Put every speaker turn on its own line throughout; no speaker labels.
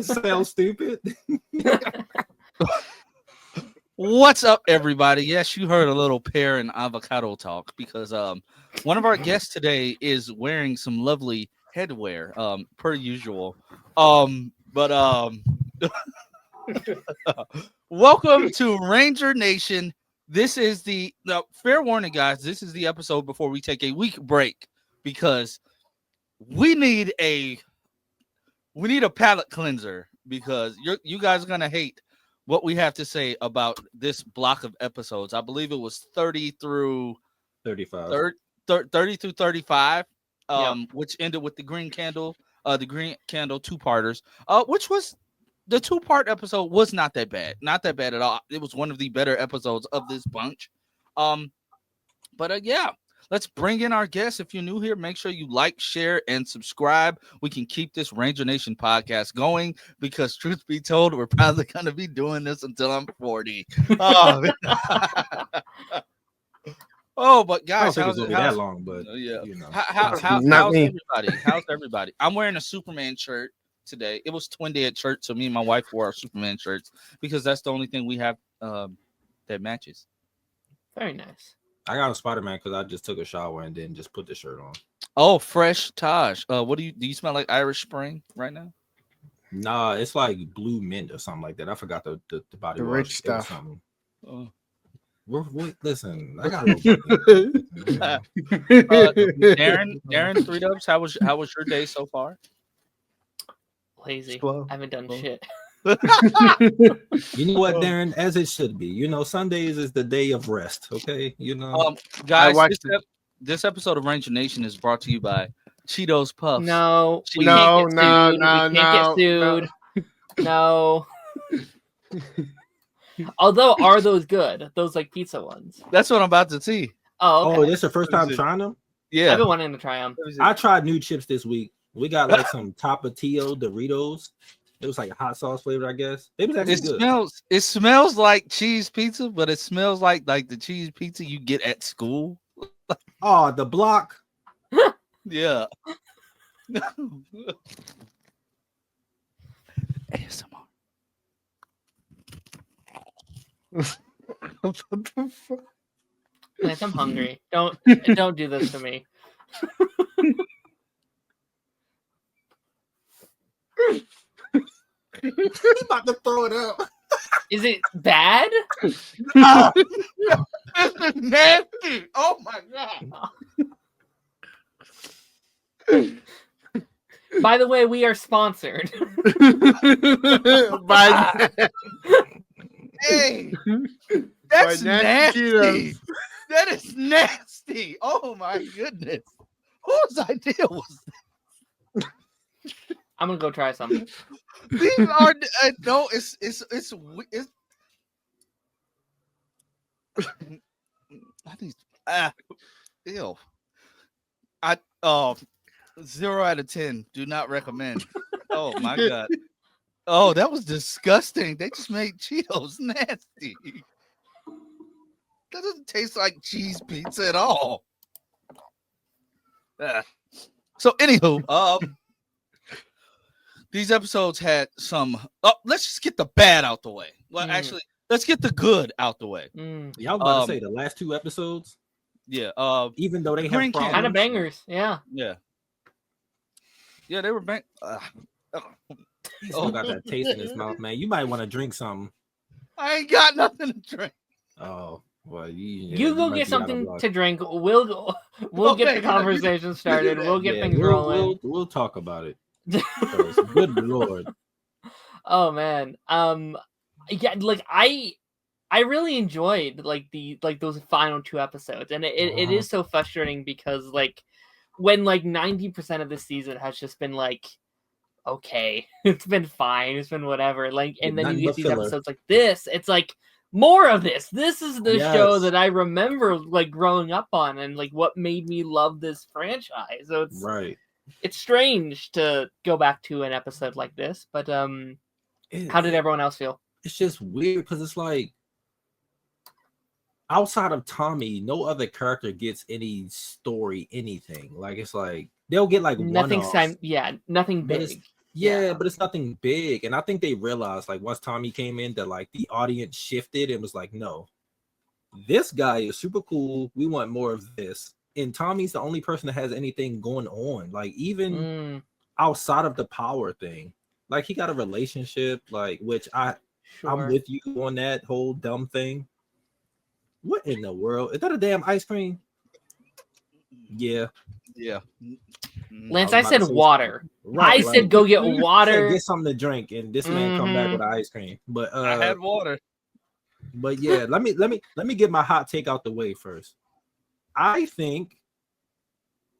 Sounds stupid.
What's up, everybody? Yes, you heard a little pear and avocado talk because one of our guests today is wearing some lovely headwear, per usual. Welcome to Ranger Nation. This is the fair warning, guys. This is the episode before we take a week break because we need a palate cleanser because you guys are gonna hate what we have to say about this block of episodes. I believe it was 30 through
35.
30 through 35, which ended with the Green Candle two-parters, which was the two-part episode was not that bad. Not that bad at all. It was one of the better episodes of this bunch. Yeah. Let's bring in our guests. If you're new here, make sure you like, share, and subscribe. We can keep this Ranger Nation podcast going because, truth be told, we're probably going to be doing this until I'm 40. But guys,
how's it that long? But you know,
how's everybody? How's everybody? I'm wearing a Superman shirt today. It was Twin Day at church, so me and my wife wore our Superman shirts because that's the only thing we have that matches.
Very nice.
I got a Spider-Man because I just took a shower and then just put the shirt on.
Oh, fresh Taj. What do you smell like Irish Spring right now?
Nah, it's like blue mint or something like that. I forgot the body
the
wash.
rich stuff.
Listen, I got
Daren, 3 Dubs. How was your day so far?
Lazy. I haven't done shit.
You know what, Daren? As it should be. You know, Sundays is the day of rest. Okay, you know.
Guys, this episode of Ranger Nation is brought to you by Cheetos Puffs.
No.
We
can't get sued. No. Although, are those good? Those like pizza ones?
That's what I'm about to see.
Oh, okay.
This is the first time trying them?
Yeah.
I've been wanting to try them.
I tried new chips this week. We got like some Tapatio Doritos. It was like a hot sauce flavor, I guess. It was actually good.
It smells like cheese pizza, but it smells like the cheese pizza you get at school.
Oh, the block.
Yeah. ASMR.
Guys, I'm hungry. Don't do this to me.
He's about to throw it up.
Is it bad?
Oh, this is nasty. Oh my god.
By the way, we are sponsored.
Hey, that's nasty. That is nasty. Oh my goodness. Whose idea was that?
I'm gonna go try some.
These are no. It's ew. 0 out of 10. Do not recommend. Oh my god. Oh, that was disgusting. They just made Cheetos nasty. That doesn't taste like cheese pizza at all. So, anywho, these episodes had some. Oh, let's just get the bad out the way. Well, actually, let's get the good out the way.
Y'all about to say the last 2 episodes?
Yeah.
Even though they have problems.
Kind of bangers. Yeah.
Yeah. Yeah, they were bang.
He still got that taste in his mouth, man. You might want to drink something.
I ain't got nothing to drink.
Oh, well,
you go get something to drink. We'll get the conversation started. We'll get things rolling.
We'll talk about it. Good Lord.
Oh man. Yeah, like I really enjoyed those final 2 episodes, and it is so frustrating because like when like 90% of the season has just been like, okay, it's been fine, it's been whatever, like, and then you get these episodes like this, it's like more of this. This is the show that I remember like growing up on, and like what made me love this franchise. So it's
right.
It's strange to go back to an episode like this, but how did everyone else feel?
It's just weird because it's like outside of Tommy, no other character gets any story, anything. Like it's like they'll get like
nothing big.
Yeah, but it's nothing big. And I think they realized, like, once Tommy came in, that like the audience shifted and was like, no, this guy is super cool. We want more of this. And Tommy's the only person that has anything going on, like even outside of the power thing. Like he got a relationship, like which I'm with you on that whole dumb thing. What in the world? Is that a damn ice cream? Yeah.
Lance, I said water. Right, I said go get water.
Get something to drink, and this man come back with ice cream. But
I had water.
But yeah, let me get my hot take out the way first. I think,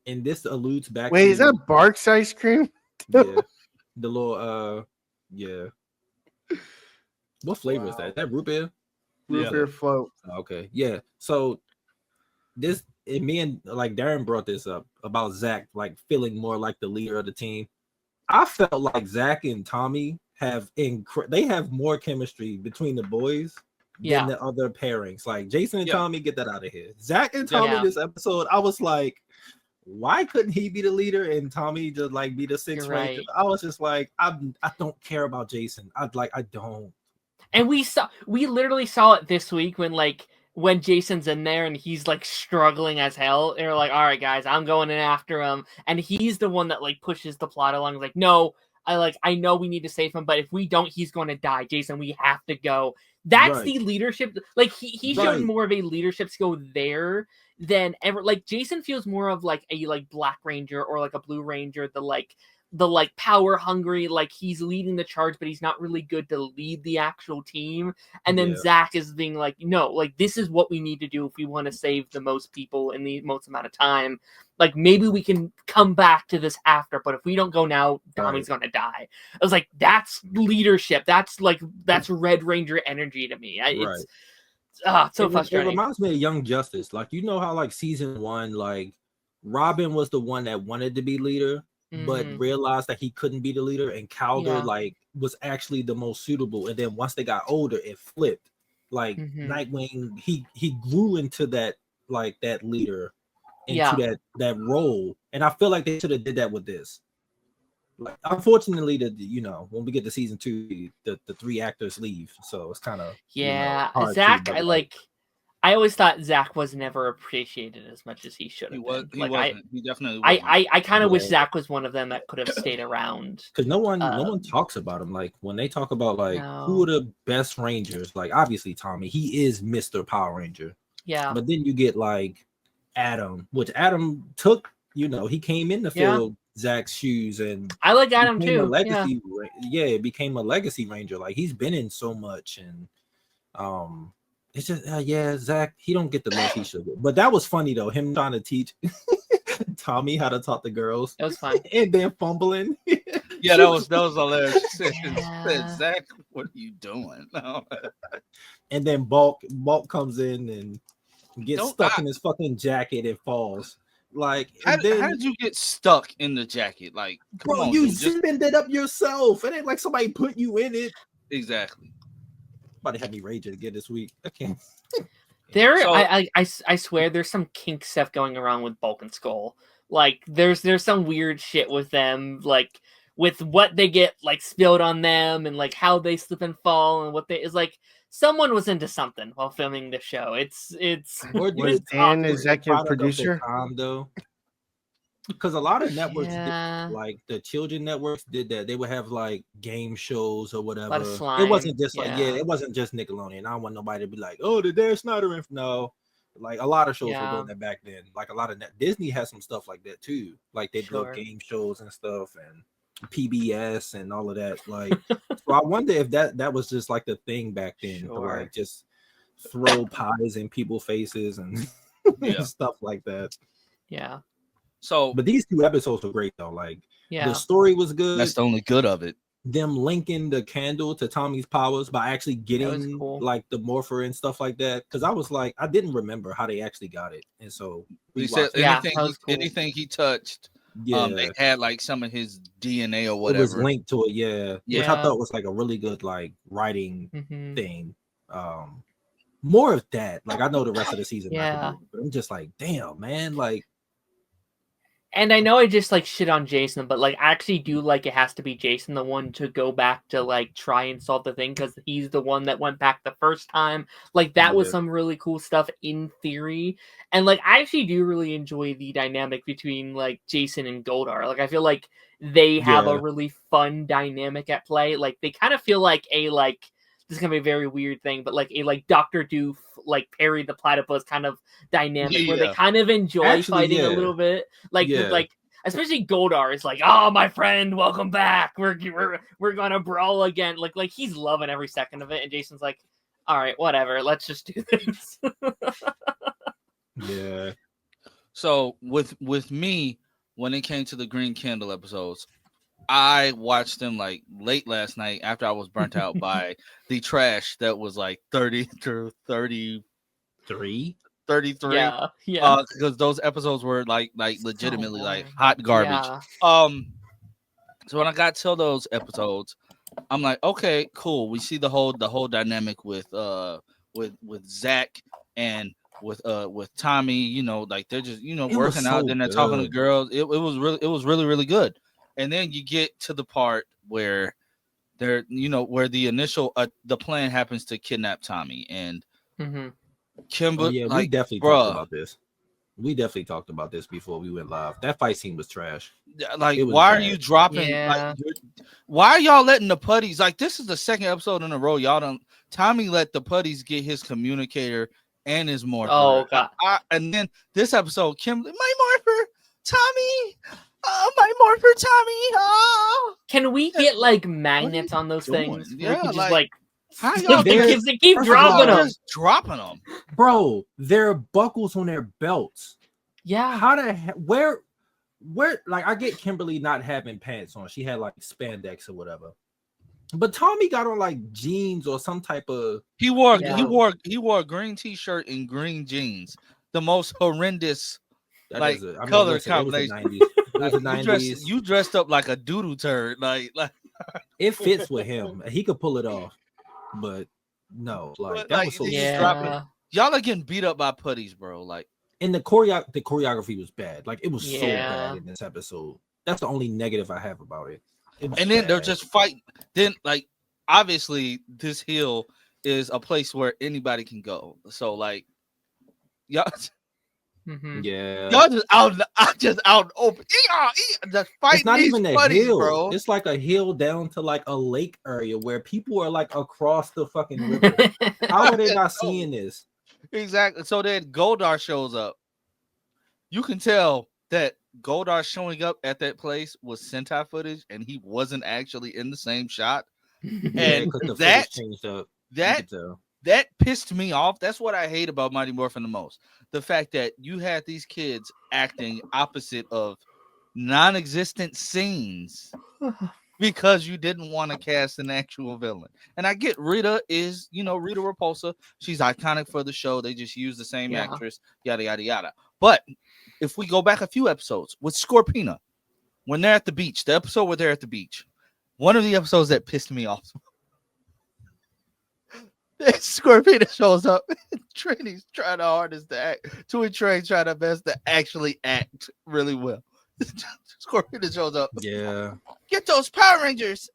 and this alludes back.
Wait, is that Barks ice cream?
Yeah, the little yeah. What flavor is that? Is that root beer?
Root beer float.
Okay, yeah. So this. And me and like Daren brought this up about Zach like feeling more like the leader of the team. I felt like Zach and Tommy they have more chemistry between the boys than the other pairings. Like Jason and Tommy, get that out of here. Zach and Tommy this episode, I was like, why couldn't he be the leader and Tommy just like be the sixth ranger? Right. I was just like, I don't care about Jason. I don't.
And we literally saw it this week when Jason's in there and he's like struggling as hell, and we're like, all right, guys, I'm going in after him. And he's the one that like pushes the plot along. Like, no, I know we need to save him, but if we don't, he's going to die. Jason, we have to go. That's the leadership. Like he showed more of a leadership skill there than ever. Like Jason feels more of like a like Black Ranger or like a Blue Ranger, the power hungry, like he's leading the charge, but he's not really good to lead the actual team. And then Zach is being like, no, like this is what we need to do if we want to save the most people in the most amount of time. Like maybe we can come back to this after, but if we don't go now, Tommy's gonna die. I was like, that's leadership. That's Red Ranger energy to me. It's so frustrating.
It reminds me of Young Justice. Like, you know how like season 1, like Robin was the one that wanted to be leader, but realized that he couldn't be the leader, and Calder like was actually the most suitable. And then once they got older, it flipped. Like Nightwing, he grew into that like that leader, into that role. And I feel like they should have did that with this. Like, unfortunately, when we get to season 2, the 3 actors leave, so it's kind of
Zach. I always thought Zach was never appreciated as much as he should have.
He definitely wasn't.
I kind of wish Zach was one of them that could have stayed around.
Because no one talks about him. Like when they talk about who are the best Rangers, like obviously Tommy, he is Mr. Power Ranger. Yeah. But then you get like Adam, which Adam took, he came in to fill Zach's shoes, and
I like Adam too.
It became a legacy Ranger. Like he's been in so much, and it's just Zach, he don't get the love he should get. But that was funny though, him trying to teach Tommy how to talk to girls.
It was fun.
And then fumbling.
That was hilarious. Zach, what are you doing?
And then Bulk comes in and gets stuck in his fucking jacket and falls. Like,
how did you get stuck in the jacket? Like,
bro, you zipped it up yourself. It ain't like somebody put you in it.
Exactly.
About to have me raging again this week. I can't.
I swear there's some kink stuff going around with Bulk and Skull. Like there's some weird shit with them, like with what they get like spilled on them and like how they slip and fall and it's like someone was into something while filming the show. It's
was Dan executive producer?
Though. Because a lot of networks, like the children networks, did that. They would have like game shows or whatever. It wasn't just it wasn't just Nickelodeon. I don't want nobody to be like, oh, the Dare Snyder. No, like a lot of shows were doing that back then. Like a lot of Disney has some stuff like that too. Like they do game shows and stuff, and PBS and all of that. Like, so I wonder if that was just like the thing back then, to like just throw pies in people's faces and stuff like that.
Yeah.
So,
but these 2 episodes were great though. Like, the story was good.
That's the only good of it.
Them linking the candle to Tommy's powers by actually getting like the morpher and stuff like that. Because I was like, I didn't remember how they actually got it, and so
he said anything he touched, they had like some of his DNA or whatever.
It was linked to it, which I thought was like a really good like writing thing. More of that. Like I know the rest of the season, but I'm just like, damn, man, like.
And I know I just like shit on Jason, but like I actually do like it has to be Jason the one to go back to like try and solve the thing because he's the one that went back the first time. Like that was some really cool stuff in theory. And like I actually do really enjoy the dynamic between like Jason and Goldar. Like I feel like they have a really fun dynamic at play. Like they kind of feel like a like this is gonna be a very weird thing, but like a like Dr. Doof, like Perry the Platypus kind of dynamic where they kind of enjoy fighting a little bit. Like like especially Goldar is like, oh my friend, welcome back. We're gonna brawl again. Like he's loving every second of it, and Jason's like, all right, whatever, let's just do this.
Yeah.
So with me, when it came to the Green Candle episodes, I watched them like late last night after I was burnt out by the trash that was like 30 to 33.
Yeah.
Because those episodes were like legitimately like hot garbage. So when I got to those episodes, I'm like, okay, cool. We see the whole dynamic with Zach and with Tommy, you know, like they're just, you know, working out, then they're talking to girls. It was really, really good. And then you get to the part where they're, you know, where the initial the plan happens to kidnap Tommy and Kimber.
We definitely talked about this. We definitely talked about this before we went live. That fight scene was trash.
Like, why are you dropping? Like, why are y'all letting the putties? Like, this is the second episode in a row. Y'all don't. Tommy let the putties get his communicator and his morpher.
Oh God!
And then this episode, Kim, my morpher, Tommy. My morpher, Tommy. Oh.
Can we get like magnets on those things?
Yeah,
just
like
how y'all they keep dropping them.
Dropping them,
bro. There are buckles on their belts.
Yeah.
How the heck? Where? Like, I get Kimberly not having pants on. She had like spandex or whatever. But Tommy got on like jeans or some type of.
He wore a green t-shirt and green jeans. The most horrendous color combination.
It was the 90s.
You dressed up like a doodle turd. Like
it fits with him. He could pull it off, but no, like that was so
yeah.
Y'all are getting beat up by putties, bro. Like,
and the choreography was bad. Like, it was so bad in this episode. That's the only negative I have about it.
And then they're just fighting. Then, like, obviously, this hill is a place where anybody can go. So, like, y'all.
Yeah,
y'all just out open. Just fighting.
It's not even a hill,
bro.
It's like a hill down to like a lake area where people are like across the fucking river. How are they not seeing this?
Exactly. So then Goldar shows up. You can tell that Goldar showing up at that place was Sentai footage, and he wasn't actually in the same shot. And that pissed me off. That's what I hate about Mighty Morphin the most. The fact that you had these kids acting opposite of non-existent scenes because you didn't want to cast an actual villain. And I get Rita is, Rita Repulsa. She's iconic for the show. They just use the same actress, yada, yada, yada. But if we go back a few episodes with Scorpina, when they're at the beach, the episode where they're at the beach, one of the episodes that pissed me off, Scorpina shows up. Trini's trying the hardest to act. Tui Train trying the best to actually act really well. Scorpina shows up.
Yeah.
Get those Power Rangers.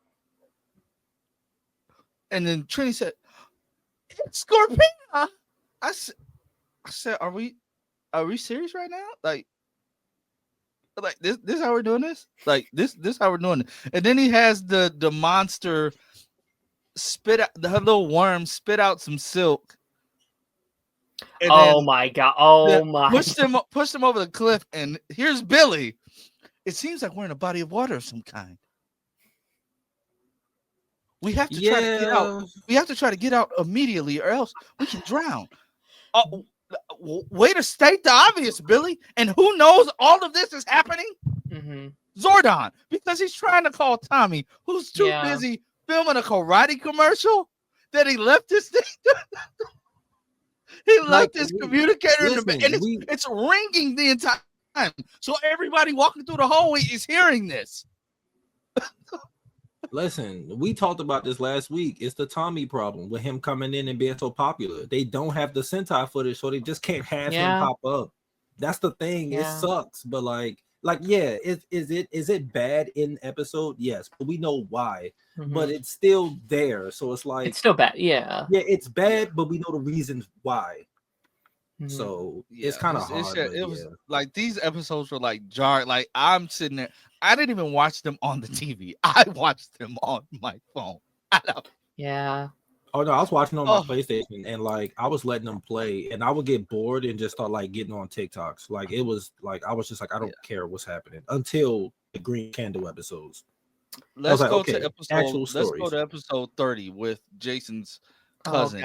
And then Trini said, "It's Scorpina." I said, Are we serious right now? Like this how we're doing this? Like this how we're doing it. And then he has the monster spit out the little worm spit out some silk.
Oh my god! Oh my!
Pushed him over the cliff, and here's Billy. It seems like we're in a body of water of some kind. We have to try to get out. We have to try to get out immediately, or else we can drown. Way to state the obvious, Billy. And who knows all of this is happening? Zordon, because he's trying to call Tommy, who's too busy filming a karate commercial that he left his thing. He left his communicator in the bed, and it's ringing the entire time. So everybody walking through the hallway is hearing this.
Listen, we talked about this last week. It's the Tommy problem with him coming in and being so popular. They don't have the Sentai footage, so they just can't have him pop up. That's the thing. It sucks, but like like, yeah, is it bad in episode? Yes, but we know why. But it's still there, so it's like
it's still bad. Yeah,
it's bad, but we know the reasons why. So it's kind of hard.
It was like these episodes were like jarring. Like I'm sitting there, I didn't even watch them on the TV. I watched them on my phone.
Yeah.
Oh no, I was watching on my PlayStation, and like I was letting them play, and I would get bored and just start like getting on TikToks. Like it was like I was just like I don't care what's happening until the Green Candle episodes.
Let's go to episode 30 with Jason's cousin,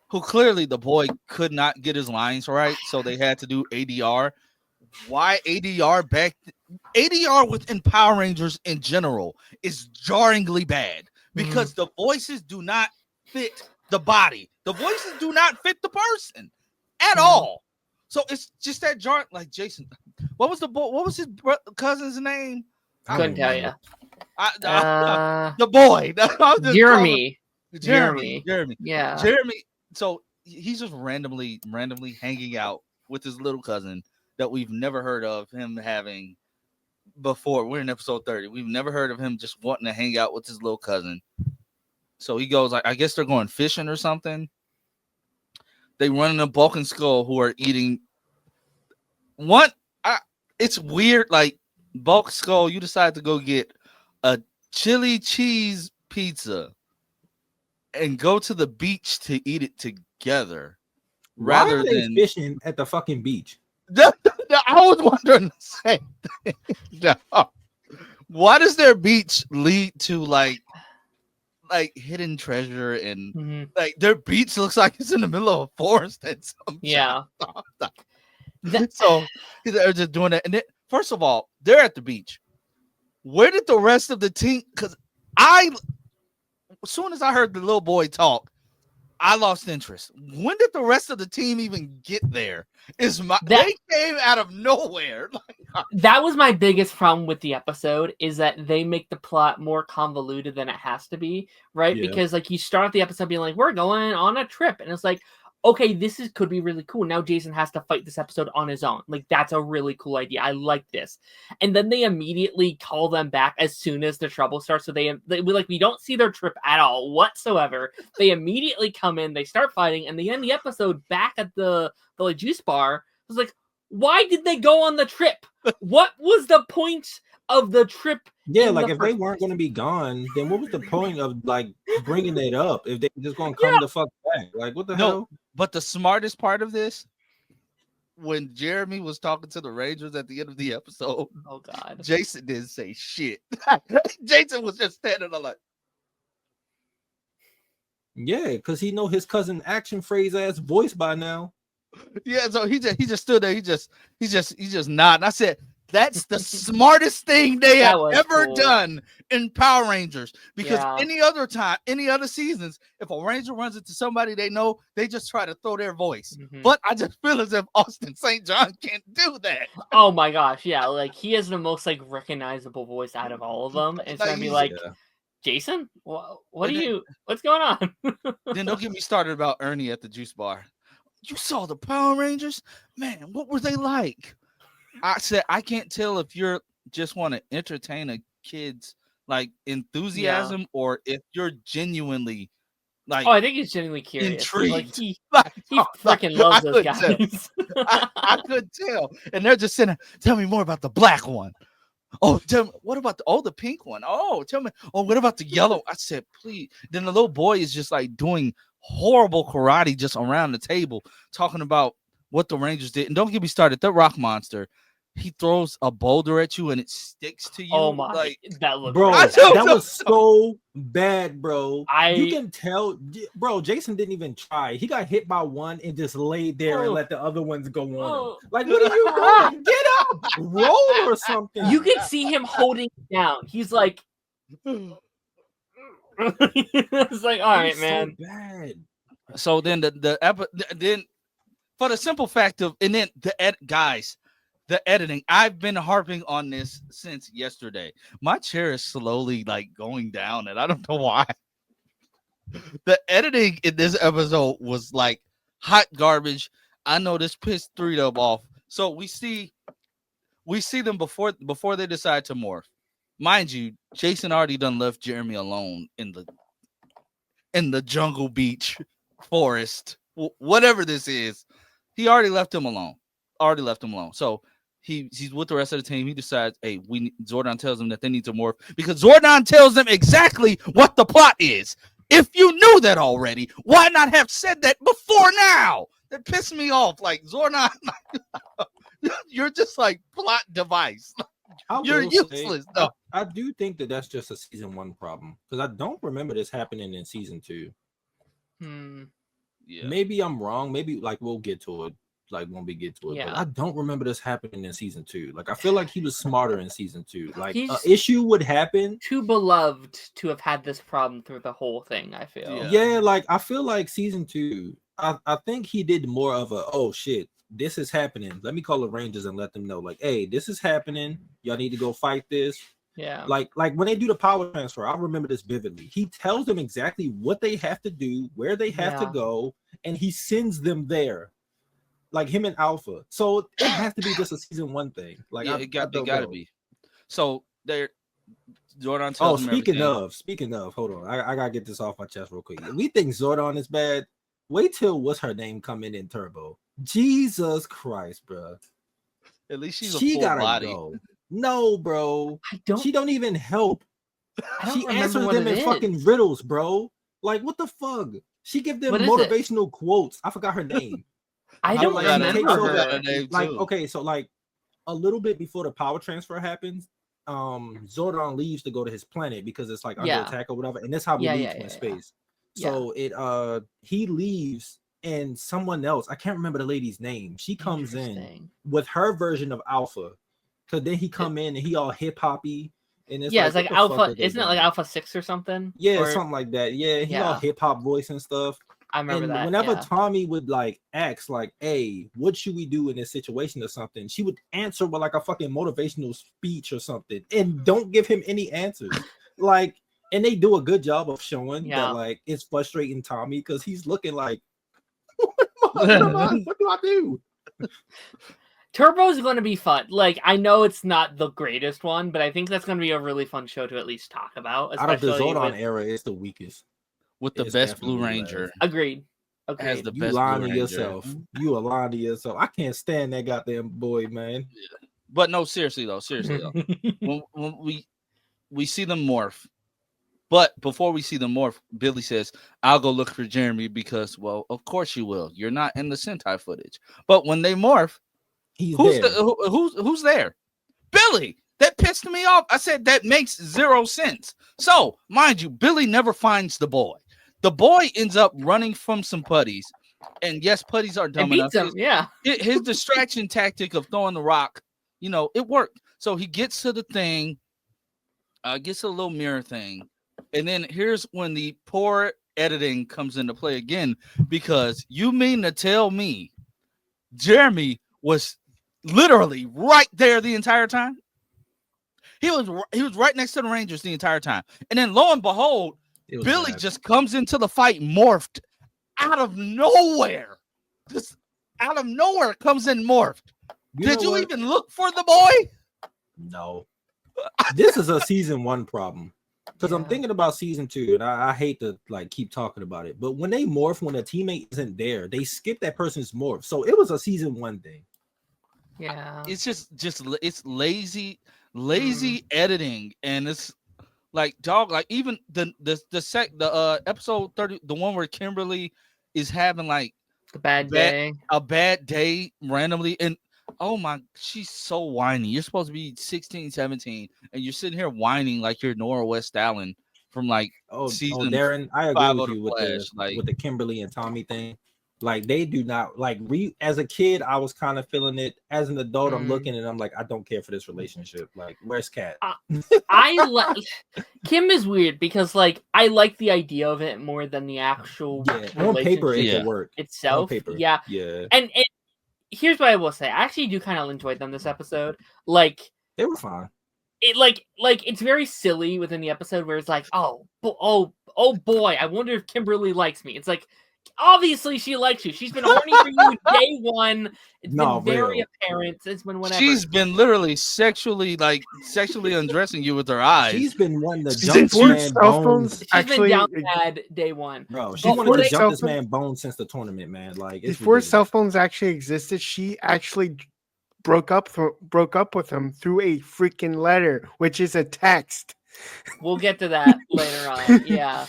who clearly the boy could not get his lines right, so they had to do ADR. Why ADR ADR within Power Rangers in general is jarringly bad because the voices do not fit the body. The voices do not fit the person at all. So it's just that jar. Like Jason, what was his cousin's name?
I couldn't tell you.
The boy,
Jeremy.
Yeah, Jeremy. So he's just randomly hanging out with his little cousin that we've never heard of him having before. We're in episode 30. We've never heard of him just wanting to hang out with his little cousin. So he goes, like, I guess they're going fishing or something. They run into Bulk and Skull, who are eating it's weird. Like Bulk Skull, you decide to go get a chili cheese pizza and go to the beach to eat it together.
Rather Why are they than fishing at the fucking beach.
I was wondering the same thing. No. Why does their beach lead to like hidden treasure and like their beach looks like it's in the middle of a forest and so they're just doing that. And then, first of all, they're at the beach. Where did the rest of the team? Because as soon as I heard the little boy talk, I lost interest. When did the rest of the team even get there? They came out of nowhere.
That was my biggest problem with the episode, is that they make the plot more convoluted than it has to be, right? Yeah. Because like you start the episode being like, we're going on a trip, and it's like, okay, could be really cool. Now Jason has to fight this episode on his own. Like, that's a really cool idea. I like this. And then they immediately call them back as soon as the trouble starts. So we don't see their trip at all whatsoever. They immediately come in, they start fighting, and they end the episode back at the juice bar. I was like, why did they go on the trip? What was the point of the trip?
Yeah, like if they weren't going to be gone, then what was the point of like bringing it up if they just going to come the fuck back? Like what the hell?
But the smartest part of this, when Jeremy was talking to the Rangers at the end of the episode,
oh god,
Jason didn't say shit. Jason was just standing there like,
yeah, because he know his cousin action phrase ass voice by now.
Yeah, so he just stood there. He just nodding. I said, that's the smartest thing they have ever done in Power Rangers. Because any other time, any other seasons, if a Ranger runs into somebody they know, they just try to throw their voice. But I just feel as if Austin St. John can't do that.
Oh my gosh, yeah. Like he has the most like recognizable voice out of all of them. It's gonna be like, Jason, what's going on?
Then don't get me started about Ernie at the juice bar. You saw the Power Rangers? Man, what were they like? I said, I can't tell if you're just want to entertain a kid's like enthusiasm or if you're genuinely like.
Oh, I think he's genuinely curious.
Intrigued.
Like he freaking loves those guys.
I could tell. And they're just saying, tell me more about the black one. Oh, tell me, what about the pink one? Oh, tell me. Oh, what about the yellow? I said, please. Then the little boy is just like doing horrible karate just around the table, talking about what the Rangers did. And don't get me started. That rock monster, he throws a boulder at you and it sticks to you.
Oh my! Like, that looks
bro, that was so bad, bro. You can tell, bro. Jason didn't even try. He got hit by one and just laid there and let the other ones go on him. Like, what are you doing? Get up, roll or something.
You can see him holding it down. He's like, it's like, all right, man.
So bad.
So then then for the simple fact of, and then the editing, I've been harping on this since yesterday. My chair is slowly like going down, and I don't know why. The editing in this episode was like hot garbage. I know this pissed 3 of them off. So we see we see them before they decide to morph. Mind you, Jason already done left Jeremy alone in the jungle beach forest, whatever this is. He already left him alone. So he's with the rest of the team. He decides, hey, Zordon tells them that they need to morph because Zordon tells them exactly what the plot is. If you knew that already, why not have said that before now? That pissed me off. Like, Zordon, you're just like plot device. You're useless. No.
I do think that's just a season 1 problem because I don't remember this happening in season 2.
Yeah.
Maybe I'm wrong. Maybe like we'll get to it. Like when we get to it, but I don't remember this happening in season 2. Like I feel like he was smarter in season 2. Like an issue would happen.
Too beloved to have had this problem through the whole thing. I feel.
Yeah, like I feel like season 2. I think he did more of a oh shit, this is happening. Let me call the Rangers and let them know like, hey, this is happening. Y'all need to go fight this.
Yeah.
Like when they do the power transfer, I remember this vividly. He tells them exactly what they have to do, where they have to go, and he sends them there. Like him and Alpha, so it has to be just a season 1 thing. Like
it got to be. So they're Zordon tells them
speaking of, hold on, I gotta get this off my chest real quick. We think Zordon is bad. Wait till what's her name come in Turbo. Jesus Christ, bro.
At least she gotta body.
Go. No, bro. She don't even help. She answers them in fucking riddles, bro. Like what the fuck? She give them motivational quotes. I forgot her name.
I don't remember.
Like okay, so like a little bit before the power transfer happens, Zordon leaves to go to his planet because it's like under attack or whatever, and that's how we leave from space. So he leaves, and someone else, I can't remember the lady's name, she comes in with her version of Alpha, because then he come in and he all hip hoppy. And
it's like Alpha, isn't it like Alpha 6 or something?
Yeah, something like that. Yeah, he all hip hop voice and stuff.
I remember that.
Whenever Tommy would like ask, like, "Hey, what should we do in this situation or something?" she would answer with like a fucking motivational speech or something, and don't give him any answers. Like, and they do a good job of showing that like it's frustrating Tommy because he's looking like, "What do I do?"
Turbo's going to be fun. Like, I know it's not the greatest one, but I think that's going to be a really fun show to at least talk about.
Out of the Zordon era, it's the weakest.
With the best Blue Ranger.
Agreed.
Has the
you
best
lying to yourself. You are lying to yourself. I can't stand that goddamn boy, man.
Yeah. But no, seriously though. when we see them morph. But before we see them morph, Billy says, I'll go look for Jeremy because, well, of course you will. You're not in the Sentai footage. But when they morph, who's there? Billy. That pissed me off. I said that makes zero sense. So, mind you, Billy never finds the boy. The boy ends up running from some putties. And yes, putties are dumb enough. His distraction tactic of throwing the rock, it worked. So he gets to the thing, gets a little mirror thing. And then here's when the poor editing comes into play again. Because you mean to tell me Jeremy was literally right there the entire time? He was right next to the Rangers the entire time. And then lo and behold, Billy just comes into the fight morphed out of nowhere. Just out of nowhere comes in morphed. Did you even look for the boy?
No. This is a season 1 problem. Because I'm thinking about season 2, and I hate to like keep talking about it. But when they morph, when a teammate isn't there, they skip that person's morph. So it was a season 1 thing.
Yeah.
It's just it's lazy editing, and it's like dog, like even the episode 30, the one where Kimberly is having like
a bad
day randomly, and oh my, she's so whiny. You're supposed to be 16, 17, and you're sitting here whining like you're Nora West Allen from like season
Daren, I agree with you with the Kimberly and Tommy thing. Like they do not like as a kid, I was kind of feeling it. As an adult, I'm looking and I'm like, I don't care for this relationship. Like, where's Kat?
Kim is weird because like I like the idea of it more than the actual
on paper it could work
itself.
On paper.
Yeah. And here's what I will say. I actually do kind of enjoy them this episode. Like
they were fine.
It like it's very silly within the episode where it's like, oh boy, I wonder if Kimberly likes me. It's like, Obviously, she likes you. She's been horny for you day one. It's been very apparent. It's been whatever.
She's been literally sexually undressing you with her eyes.
She's been wanting to jump this man bones.
She's been down bad day one.
Bro, she wanted to jump this man bones since the tournament, man. Like
before
ridiculous.
cell phones actually existed, she actually broke up with him through a freaking letter, which is a text.
We'll get to that later on. Yeah.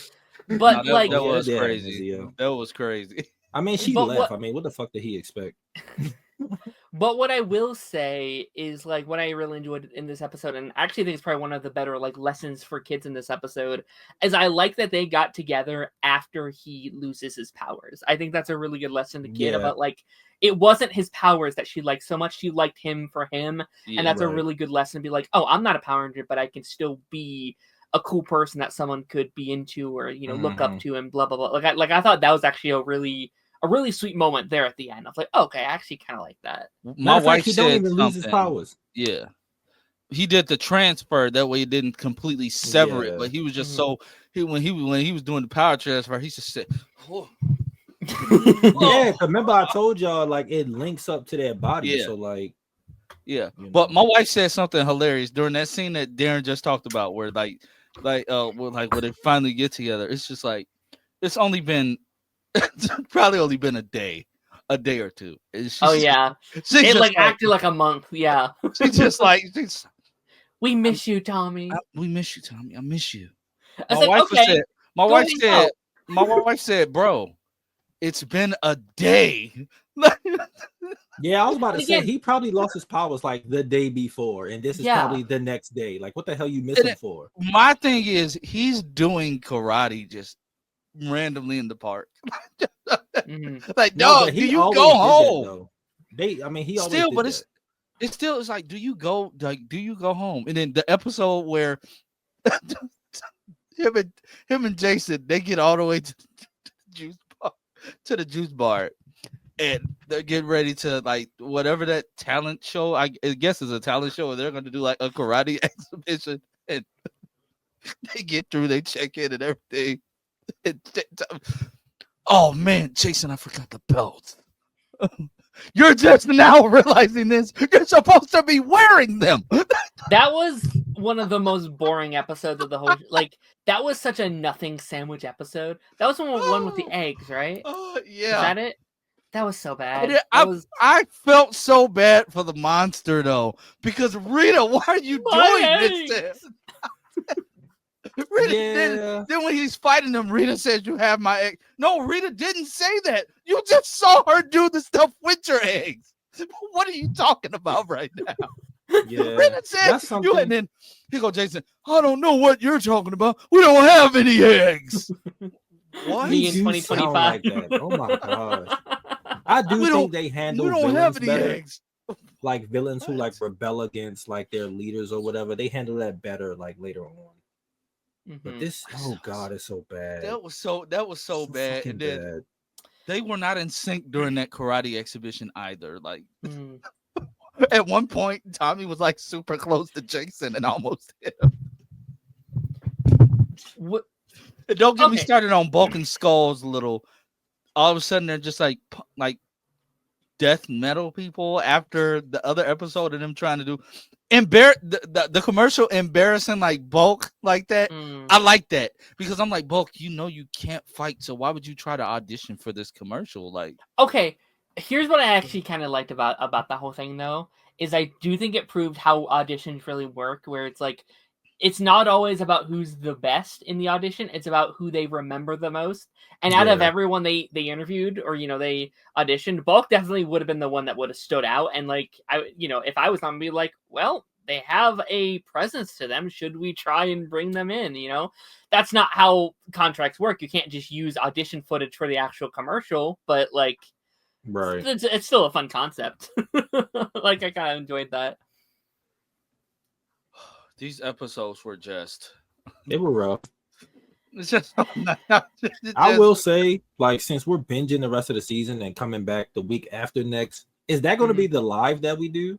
But
no, that was crazy. That was crazy.
I mean, she left. I mean, what the fuck did he expect?
But what I will say is, like, what I really enjoyed in this episode, and I actually think it's probably one of the better, like, lessons for kids in this episode, is I like that they got together after he loses his powers. I think that's a really good lesson to kid about, like, it wasn't his powers that she liked so much. She liked him for him. And that's a really good lesson to be like, oh, I'm not a Power Ranger, but I can still be a cool person that someone could be into or, you know, look up to and blah, blah, blah. Like I thought that was actually a really sweet moment there at the end. I was like, oh, okay, I actually kind of like that.
My wife said
don't even lose his powers.
Yeah. He did the transfer. That way he didn't completely sever it. But he was just when he was doing the power transfer, he just said, oh.
Yeah, remember I told y'all, like, it links up to their body. Yeah. So, like,
yeah. But my wife said something hilarious during that scene that Daren just talked about where when they finally get together. It's just like, it's only been probably only been a day or two. It
like acted like a month. Yeah.
She's just like,
we miss you, Tommy.
We miss you, Tommy. I miss you.
My
wife said, bro, it's been a day.
Yeah, I was about to say he probably lost his powers like the day before, and this is probably the next day. Like, what the hell you missing for?
My thing is, he's doing karate just randomly in the park. Like, no, do you go home?
He always
still, but
that.
It's like, do you go home? And then the episode where him and Jason, they get all the way to the juice bar, and they're getting ready to, like, whatever that talent show, I guess is a talent show, and they're going to do like a karate exhibition, and they get through, they check in and everything. Oh man, Jason, I forgot the belt. You're just now realizing this. You're supposed to be wearing them.
That was one of the most boring episodes of the whole. Like, that was such a nothing sandwich episode. That was one with the eggs, right?
Yeah.
Is that it? That was so bad.
I felt so bad for the monster though, because Rita, why are you doing this? Rita, then when he's fighting them, Rita says, "You have my egg." No, Rita didn't say that. You just saw her do the stuff with your eggs. What are you talking about right now?
Yeah,
Rita said you, and then here go Jason. I don't know what you're talking about. We don't have any eggs.
What? Me in 2025.
Like that. Oh my god! I think they handle.
We don't have any eggs.
Like villains who like rebel against like their leaders or whatever. They handle that better like later on. But this, oh god, it's so bad.
That was so bad. And then they were not in sync during that karate exhibition either. Like at one point, Tommy was like super close to Jason and almost hit him.
What?
And don't get me started on Bulk and Skull's little. All of a sudden, they're just like death metal people after the other episode of them trying to do the commercial embarrassing like Bulk like that. I like that because I'm like, Bulk, you can't fight, so why would you try to audition for this commercial? Like,
okay, here's what I actually kind of liked about the whole thing though, is I do think it proved how auditions really work, where it's like it's not always about who's the best in the audition. It's about who they remember the most. And out of everyone they interviewed or, they auditioned, Bulk definitely would have been the one that would have stood out. And like, if I was on, be like, well, they have a presence to them. Should we try and bring them in? That's not how contracts work. You can't just use audition footage for the actual commercial, but like,
right.
It's still a fun concept. Like, I kind of enjoyed that.
These episodes were
they were rough.
It's just,
I will say, like, since we're binging the rest of the season and coming back the week after next, is that going to be the live that we do?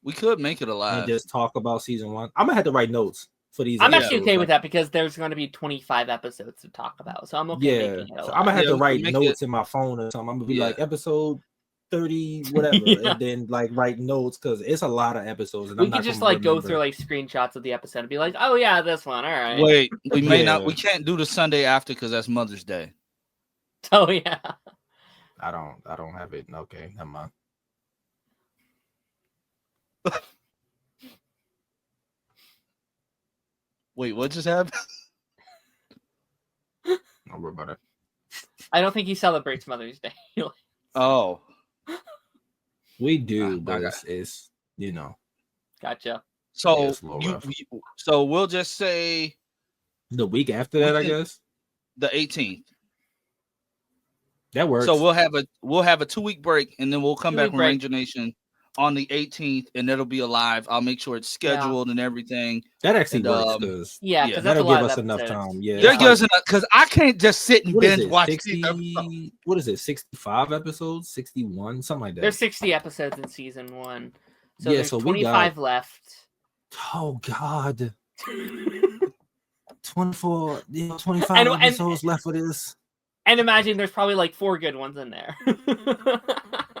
We could make it a live
and just talk about season 1. I'm gonna have to write notes for these.
I'm actually okay with that because there's going to be 25 episodes to talk about, so I'm okay making it.
So I'm gonna have to write notes in my phone or something. I'm gonna be like episode 30, whatever, and then like write notes because it's a lot of episodes. And
we can just like go through like screenshots of the episode and be like, oh yeah, this one. All right.
Wait, we may not. We can't do the Sunday after because that's Mother's Day.
Oh yeah.
I don't have it. Okay, never mind.
Wait, what just happened?
Don't worry about it.
I don't think he celebrates Mother's Day.
Oh,
we do, but it's
Gotcha.
So so we'll just say
the week after that, I guess
the 18th.
That works.
So we'll have a 2-week break, and then we'll come back with Ranger Nation on the 18th, and it'll be alive. I'll make sure it's scheduled and everything.
That actually works because
that'll
give us enough time. Yeah,
that gives enough because I can't just sit and binge watch
60, what is it? 65 episodes, 61, something like that.
There's 60 episodes in season 1, so there's 25 left.
Oh God, 24, 25 episodes left for this.
And imagine there's probably like 4 good ones in there.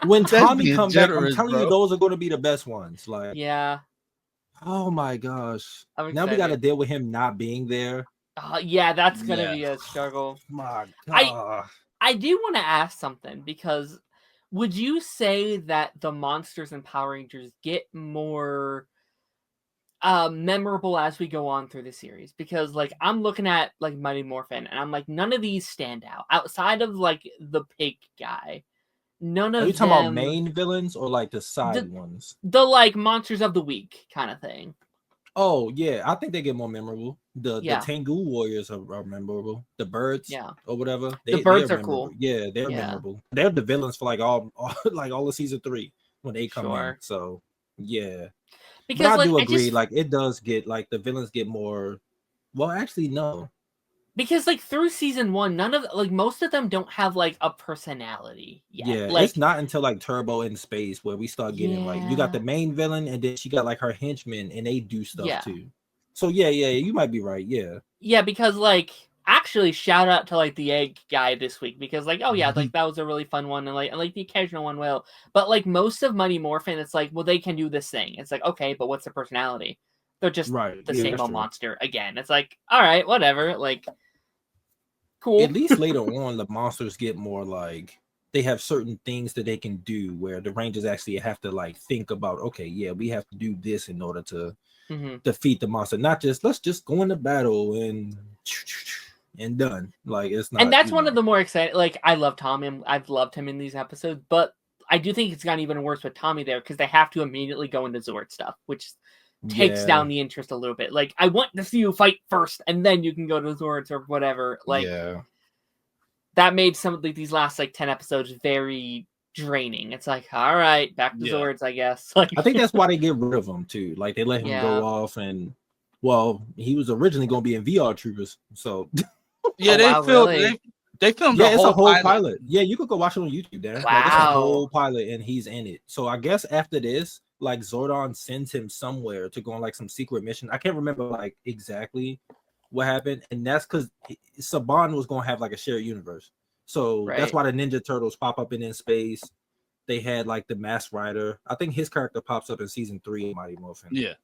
When Tommy comes back, I'm telling you, those are going to be the best ones. Like, oh my gosh. Now we got to deal with him not being there.
That's going to be a struggle.
My God.
I do want to ask something because would you say that the monsters and Power Rangers get more memorable as we go on through the series? Because like I'm looking at like Mighty Morphin and I'm like, none of these stand out outside of like the pig guy. None of them. Are you talking about
main villains or like the side ones?
The like monsters of the week kind of thing.
Oh yeah, I think they get more memorable. The Tengu warriors are memorable. The birds, or whatever.
The birds are cool.
Yeah, they're memorable. They're the villains for like all of season 3 when they come in. So yeah. Because but I do agree, like it does get like the villains get more. Well, actually, no.
Because like through season 1, none of like most of them don't have like a personality yet.
Yeah,
like,
it's not until like Turbo in Space where we start getting like you got the main villain and then she got like her henchmen and they do stuff too. So yeah, you might be right. Yeah,
because like actually shout out to like the egg guy this week because like like that was a really fun one and like the occasional one will. But like most of Mighty Morphin, it's like well they can do this thing. It's like okay, but what's the personality? They're just the same old monster again. It's like all right, whatever. Like. Cool.
At least later on, the monsters get more like they have certain things that they can do where the Rangers actually have to like think about, okay, we have to do this in order to defeat the monster. Not just let's just go into battle and done. Like it's not.
And that's one of the more exciting. Like I love Tommy. I've loved him in these episodes, but I do think it's gotten even worse with Tommy there because they have to immediately go into Zord stuff, which takes down the interest a little bit. Like I want to see you fight first and then you can go to Zords or whatever. Like that made some of these last like 10 episodes very draining. It's like all right, back to Zords, I guess. Like
I think that's why they get rid of him too. Like they let him go off and he was originally going to be in VR Troopers. So
they filmed
it's a whole pilot. Yeah, you could go watch it on YouTube there.
Wow.
Like, it's a whole pilot and he's in it. So I guess after this like Zordon sends him somewhere to go on like some secret mission. I can't remember like exactly what happened, and that's because Saban was going to have like a shared universe. So that's why the Ninja Turtles pop up in space. They had like the Masked Rider. I think his character pops up in season 3 of Mighty Morphin.
Yeah.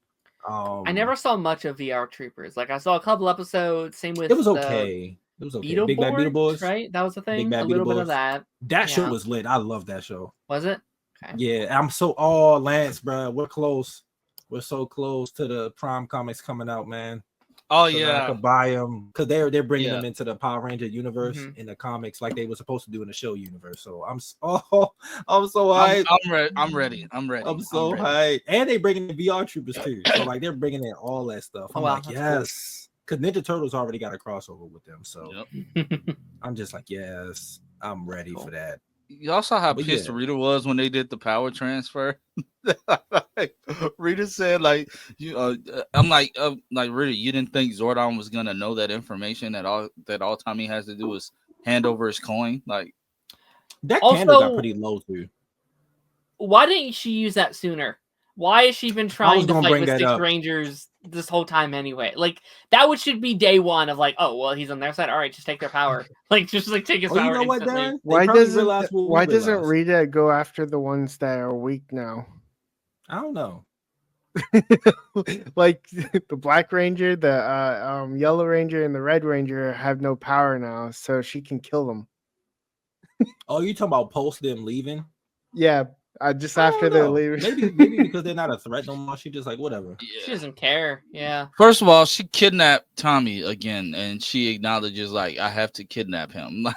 I never saw much of VR Troopers. Like I saw a couple episodes. Same with
it was okay. It was okay. Big Bad Beetleborgs,
right? That was the thing. A little bit of that.
That show was lit. I love that show.
Was it? Okay.
Yeah, I'm so Lance, bro. We're close. We're so close to the Prime comics coming out, man.
Oh
so
yeah,
I could buy them because they're bringing them into the Power Ranger universe in the comics, like they were supposed to do in the show universe. So I'm so hyped.
I'm ready.
I'm so hyped, and they bringing the VR Troopers too. So like they're bringing in all that stuff. I'm like yes, because Ninja Turtles already got a crossover with them. So I'm just like yes, I'm ready for that.
Y'all saw how pissed Rita was when they did the power transfer. Rita said, "Like you, I'm like Rita, you didn't think Zordon was gonna know that information at all? That all Tommy has to do is hand over his coin. Like
that candle got pretty low too.
Why didn't she use that sooner? Why has she been trying to fight with 6 Rangers this whole time anyway? Like that should be day one of like, oh well, he's on their side. All right, just take their power. Like just like take his power.
You know
instantly.
what, Darren?
Why doesn't Rita go after the ones that are weak now?
I don't know.
Like the Black Ranger, the Yellow Ranger, and the Red Ranger have no power now, so she can kill them.
Oh, you talking about post them leaving?
Yeah, just after they're leaving.
Maybe because they're not a threat no more. She just like whatever.
Yeah. She doesn't care. Yeah.
First of all, she kidnapped Tommy again, and she acknowledges like I have to kidnap him.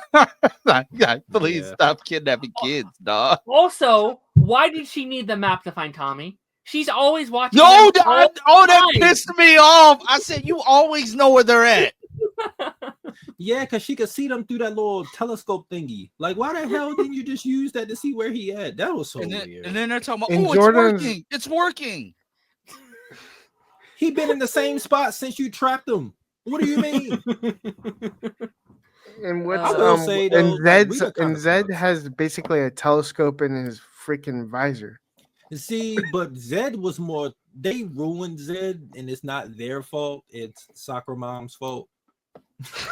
Please stop kidnapping kids, dog.
Also, why did she need the map to find Tommy? She's always watching.
No, that pissed me off. I said you always know where they're at.
Yeah, because she could see them through that little telescope thingy. Like, why the hell didn't you just use that to see where he at? That was so weird.
And then they're talking about, it's working. It's working.
He been in the same spot since you trapped him. What do you mean?
And what's Zed has basically a telescope in his freaking visor.
See, but Zed was more. They ruined Zed, and it's not their fault. It's Soccer Mom's fault.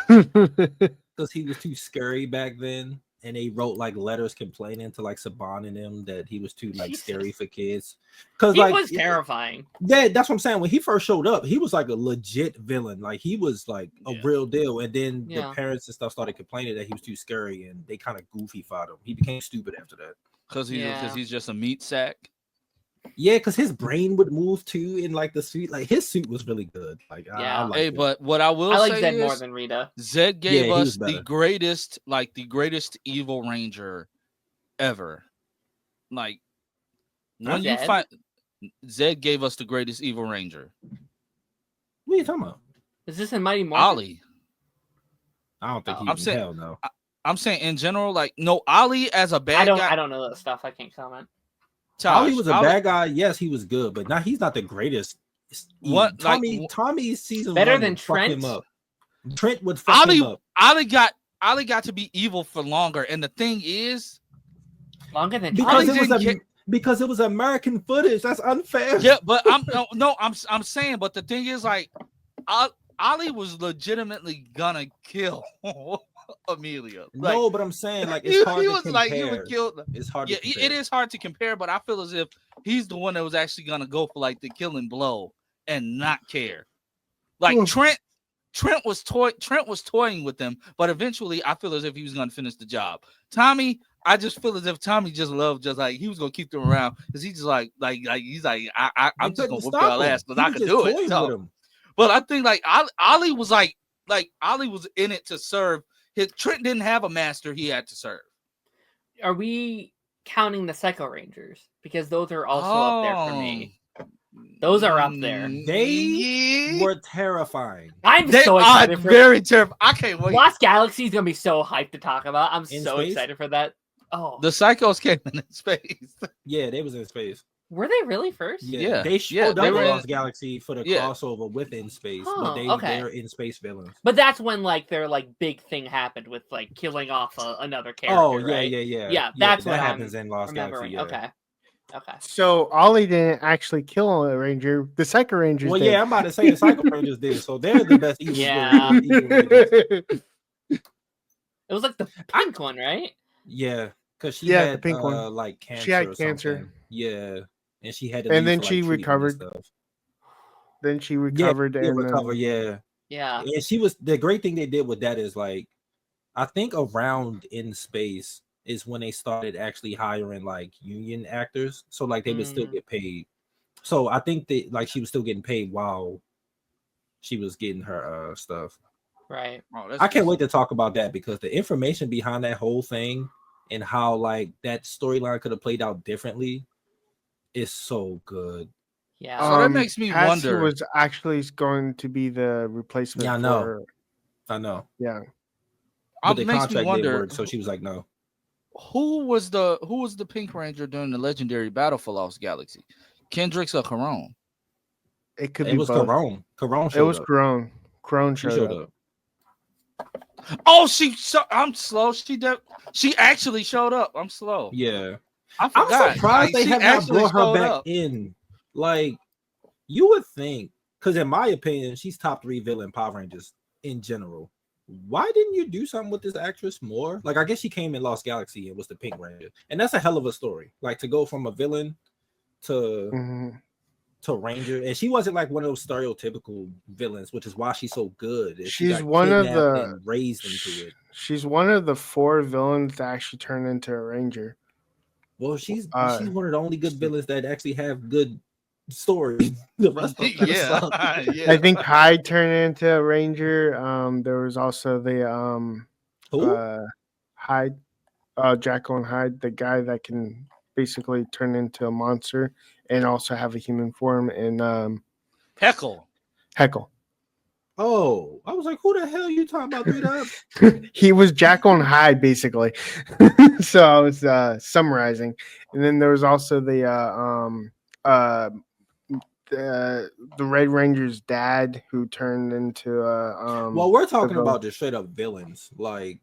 Because he was too scary back then, and they wrote like letters complaining to like Saban and them that he was too like scary for kids. Because
he was terrifying.
Yeah, that's what I'm saying. When he first showed up, he was like a legit villain. Like he was like a real deal. And then the parents and stuff started complaining that he was too scary, and they kind of goofy fought him. He became stupid after that.
Because he's just a meat sack.
Yeah, because his brain would move too in like the suit. Like his suit was really good. Like I like it.
But what I
like Zed more than Rita.
Zed gave us the greatest evil ranger ever. Like when you find Zed gave us the greatest evil ranger.
What are you talking about?
Is this in Mighty Morphin?
Ollie.
I don't think
I'm saying
hell no.
I'm saying in general, like no, Ollie as a bad guy.
I don't know that stuff. I can't comment.
Ollie was a bad guy. Yes, he was good, but now he's not the greatest. Tommy's season
better than Trent.
Him up. Trent would fuck him up.
Ollie got to be evil for longer, and the thing is,
longer than
because it was American footage. That's unfair.
Yeah, but I'm saying, but the thing is, like, Ollie was legitimately gonna kill Amelia.
No, but I'm saying like it's hard to compare.
Like he would kill.
It's hard.
Yeah, it is hard to compare, but I feel as if he's the one that was actually gonna go for like the killing blow and not care. Like Trent was toying with them, but eventually I feel as if he was gonna finish the job. Tommy, I just feel as if Tommy just like he was gonna keep them around because he's just like he's like I'm just gonna whoop y'all ass because I can do it. So, but I think like Ollie was like Ollie was in it to serve. Trent didn't have a master he had to serve.
Are we counting the Psycho Rangers? Because those are also up there for me. Those are up there.
They were terrifying.
So excited for
very terrifying. I can't wait.
Lost Galaxy is gonna be so hyped to talk about. I'm so excited for that. Oh,
the Psychos came in space.
Yeah, they was in space.
Were they really first?
Yeah. They showed up in Lost Galaxy for the crossover within space, but they're in space villains.
But that's when like their like big thing happened with like killing off another character.
Oh
right?
Yeah,
that's
what
happens
in Lost Galaxy. Yeah.
Okay.
So Ollie didn't actually kill a ranger. The Psycho Rangers.
Well,
did.
I'm about to say the Psycho Rangers did. So they're the best evil.
Yeah.
Rangers.
It was like the pink one, right?
Yeah, because she had
the pink one.
like cancer.
She had cancer.
Yeah. And she had to
and then she recovered. Then she recovered.
Yeah. And she was the great thing they did with that is like, I think around In Space is when they started actually hiring like union actors, so like they would still get paid. So I think that like she was still getting paid while she was getting her stuff.
Right.
I can't wait to talk about that because the information behind that whole thing and how like that storyline could have played out differently. Is so good.
Yeah.
So that makes me wonder.
Was actually going to be the replacement.
Yeah, I know.
Yeah.
But the contract didn't work,
so she was like, no.
Who was the Pink Ranger during the legendary battle for Lost Galaxy? Kendricks or Carone?
It could be. It was
both. Carone.
It was Carone. Carone showed up.
Oh, I'm slow. She actually showed up. I'm slow.
Yeah.
I'm
surprised they have not brought her back in. Like, you would think, because in my opinion, she's top 3 villain Power Rangers in general. Why didn't you do something with this actress more? Like, I guess she came in Lost Galaxy and was the Pink Ranger, and that's a hell of a story. Like, to go from a villain to Ranger, and she wasn't like one of those stereotypical villains, which is why she's so good.
She's one of the
and raised into it.
She's one of the 4 villains that actually turned into a Ranger.
Well, she's one of the only good villains that actually have good stories. The rest of them suck.
I think Hyde turned into a Ranger. There was also the Hyde, Jekyll and Hyde, the guy that can basically turn into a monster and also have a human form. And
Heckle.
Oh, I was like, who the hell are you talking about? That?
He was Jekyll and Hyde, basically. So I was summarizing. And then there was also the Red Ranger's dad, who turned into
well, we're talking about just straight up villains, like.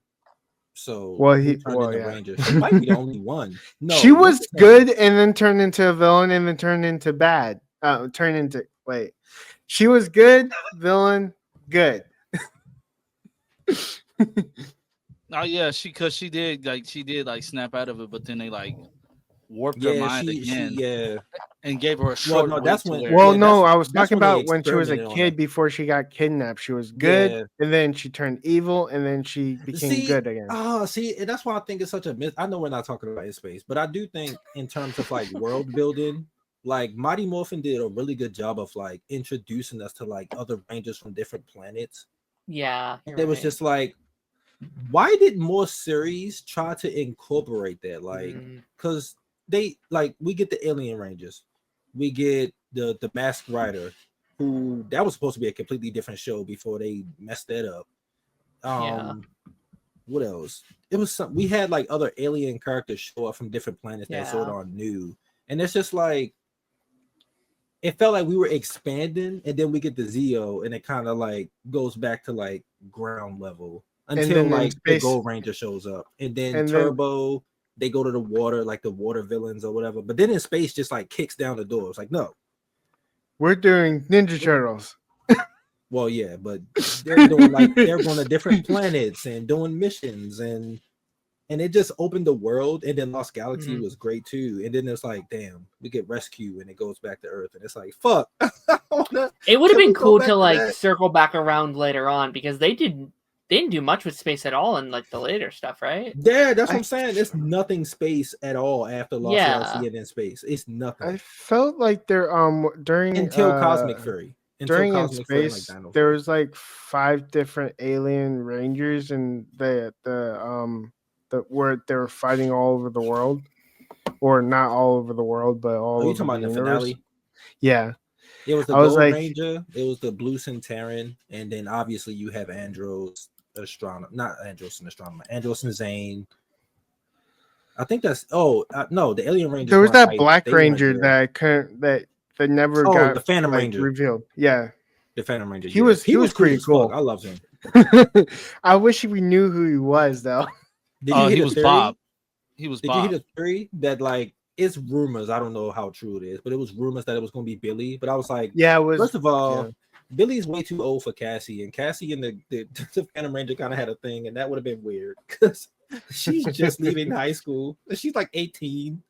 So
Ranger.
She might be the only one. No,
she was good and then turned into a villain and then turned into bad. She was good, villain, good.
Oh yeah, she did snap out of it, but then they like warped her mind again. And gave her a short.
Well, no, that's when.
I was talking about when she was a kid before she got kidnapped. She was good, and then she turned evil, and then she became good again.
And that's why I think it's such a myth. I know we're not talking about in space, but I do think in terms of like world building, like Mighty Morphin did a really good job of like introducing us to like other Rangers from different planets.
Yeah,
it was just like, why did more series try to incorporate that? Like, because they like we get the Alien Rangers. We get the Masked Rider, who that was supposed to be a completely different show before they messed that up. What else? It was we had like other alien characters show up from different planets that sort of new, and it's just like it felt like we were expanding, and then we get the Zeo, and it kind of like goes back to like ground level until like the Gold Ranger shows up, and then Turbo. They go to the water, like the water villains or whatever. But then in space, just like kicks down the door. It's like, no,
we're doing Ninja Turtles.
Well, yeah, but they're doing like they're going to different planets and doing missions, and it just opened the world. And then Lost Galaxy was great too. And then it's like, damn, we get rescue, and it goes back to Earth, and it's like, fuck.
It would have been cool to like circle back around later on because they didn't do much with space at all in like the later stuff, right?
Yeah, that's what I'm saying. It's nothing space at all after Lost Galaxy and then space. It's nothing.
I felt like there during
until Cosmic Fury.
During in space, there was like 5 different alien rangers, and the where they were fighting all over the world, or not all over the world, but all over
talking about the finale?
Yeah.
It was the Gold Ranger, it was the Blue Centauran, and then obviously you have Andros Astronomer, not Andros and Astronomer, Andros and Zane. I think that's no, the Alien Ranger.
There was that Black Ranger that never got
the Phantom Ranger
revealed. Yeah,
the Phantom Ranger.
He was pretty cool.
I love him.
I wish we knew who he was though.
He was Bob. He was
Did
Bob.
you hear the theory that like it's rumors? I don't know how true it is, but it was rumors that it was going to be Billy. But I was like,
yeah, it was.
First of all, Billy's way too old for Cassie, and Cassie and the Phantom Ranger kind of had a thing, and that would have been weird because she's just leaving high school. She's like 18.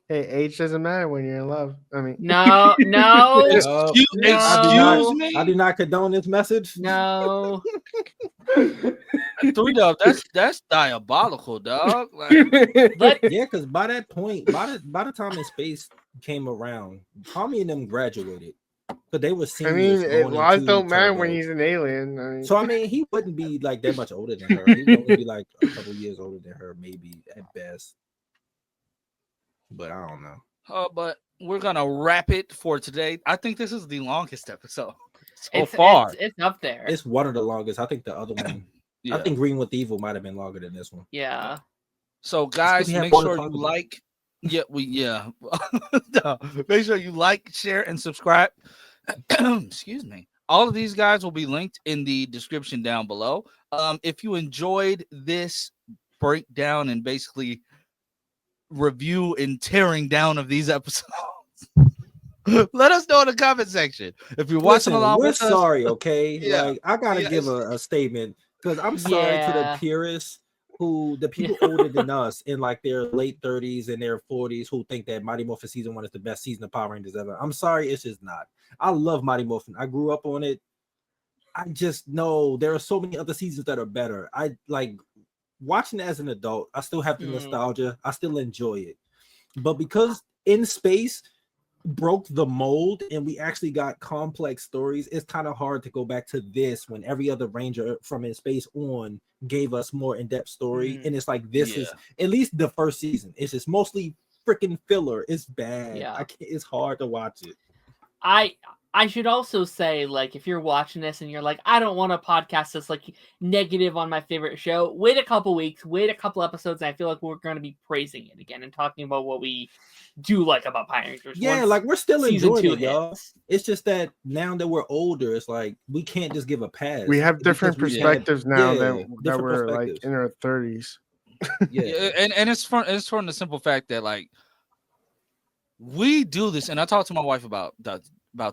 Hey, age doesn't matter when you're in love. I mean,
no.
Excuse me.
I do not condone this message.
No.
3 Dog, that's diabolical, dog.
But yeah, because by that point, by the time in space came around, Tommy and them graduated. But they were seniors.
I mean, lives don't matter when he's an alien. I mean.
So I mean, he wouldn't be like that much older than her. He would only be like a couple years older than her, maybe at best. But I don't know.
But we're gonna wrap it for today. I think this is the longest episode so far.
It's up there.
It's one of the longest. I think the other one. Yeah. I think Green with Evil might have been longer than this one.
Yeah.
So guys, make sure you like. Make sure you like, share, and subscribe. Excuse me. All of these guys will be linked in the description down below. If you enjoyed this breakdown and basically review and tearing down of these episodes, Let us know in the comment section if you're watching along with us.
We're sorry, okay? Like I gotta give a statement because I'm sorry to the purists the people older than us in like their late 30s and their 40s who think that Mighty Morphin season 1 is the best season of Power Rangers ever. I'm sorry, it's just not. I love Mighty Morphin. I grew up on it. I just know there are so many other seasons that are better. I like watching it as an adult. I still have the nostalgia. I still enjoy it. But because In Space broke the mold and we actually got complex stories, it's kind of hard to go back to this when every other Ranger from In Space on gave us more in-depth story. And it's like this is at least the first season. It's just mostly freaking filler. It's bad. It's hard to watch it.
I should also say, like, if you're watching this and you're like, I don't want a podcast that's like negative on my favorite show, wait a couple weeks, wait a couple episodes, and I feel like we're going to be praising it again and talking about what we do like about Power Rangers.
Yeah, like we're still enjoying it, y'all. It's just that now that we're older, it's like we can't just give a pass.
We have different perspectives now that we're like in our 30s.
And it's from the simple fact that like we do this, and I talked to my wife about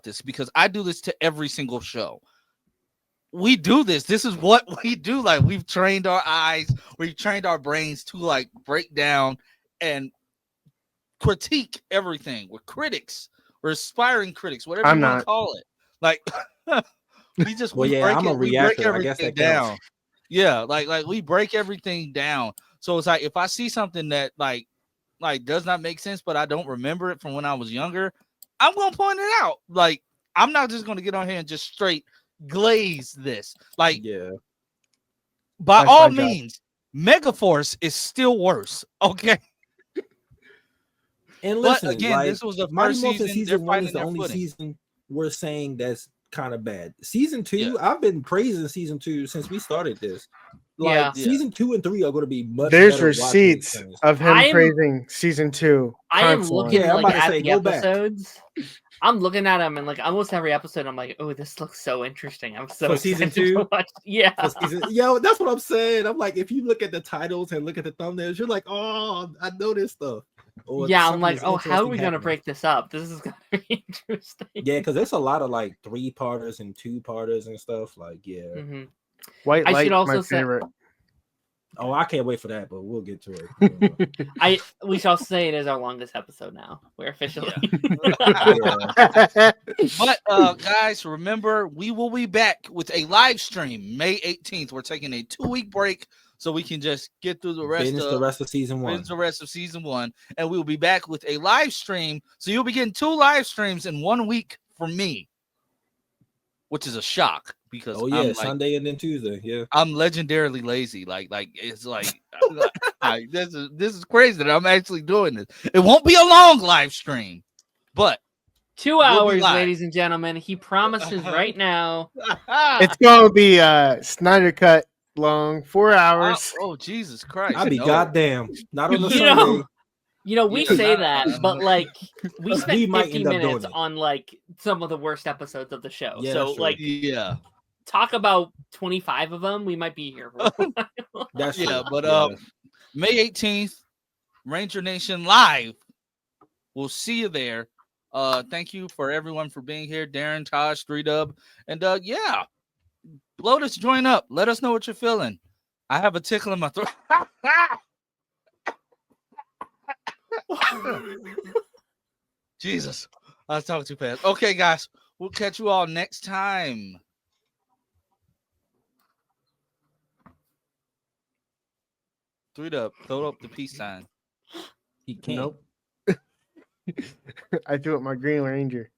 this because I do this to every single show. We do this. This is what we do. Like we've trained our eyes, we've trained our brains to like break down and critique everything. We're critics. We're aspiring critics, whatever you want to call it. Like we just break everything down. Yeah, like we break everything down. So it's like if I see something that like does not make sense, but I don't remember it from when I was younger, I'm gonna point it out. Like I'm not just gonna get on here and just straight glaze this. Like by all means, Megaforce is still worse. Okay.
And listen,
but again, this was the first
season 1 is the only season we're saying that's kind of bad. Season 2, I've been praising season 2 since we started this. Like season 2 and 3 are going to be much.
There's receipts of him praising season 2.
I am looking at the episodes. I'm looking at them and like almost every episode, I'm like, oh, this looks so interesting. I'm so
for season 2.
Yeah,
that's what I'm saying. I'm like, if you look at the titles and look at the thumbnails, you're like, oh, I know this stuff.
I'm like, oh, how are we gonna break this up? This is gonna be interesting.
Yeah, because there's a lot of like 3-parters and 2-parters and stuff. Like,
White Light, my favorite.
Oh, I can't wait for that, but we'll get to it.
We shall say it is our longest episode now. We're officially.
But guys, remember we will be back with a live stream May 18th. We're taking a 2-week break so we can just get through the rest of season 1. And we will be back with a live stream. So you'll be getting 2 live streams in 1 week from me, which is a shock. Because
I'm Sunday and then Tuesday. Yeah,
I'm legendarily lazy. Like it's like this is crazy that I'm actually doing this. It won't be a long live stream, but
2 hours, ladies and gentlemen. He promises right now.
It's gonna be Snyder cut long, 4 hours.
Oh Jesus Christ!
I'll be goddamn. Not on the Sunday.
We say that, but like we spent 50 minutes on like some of the worst episodes of the show. So like talk about 25 of them. We might be here for a while.
That's but May 18th, Ranger Nation live. We'll see you there. Thank you for everyone for being here. Daren, Tosh, 3Dub, and Lotus, join up. Let us know what you're feeling. I have a tickle in my throat. Jesus, I was talking too fast. Okay, guys, we'll catch you all next time. 3Dub, throw up the peace sign.
He can't.
Nope. I threw up my Green Ranger.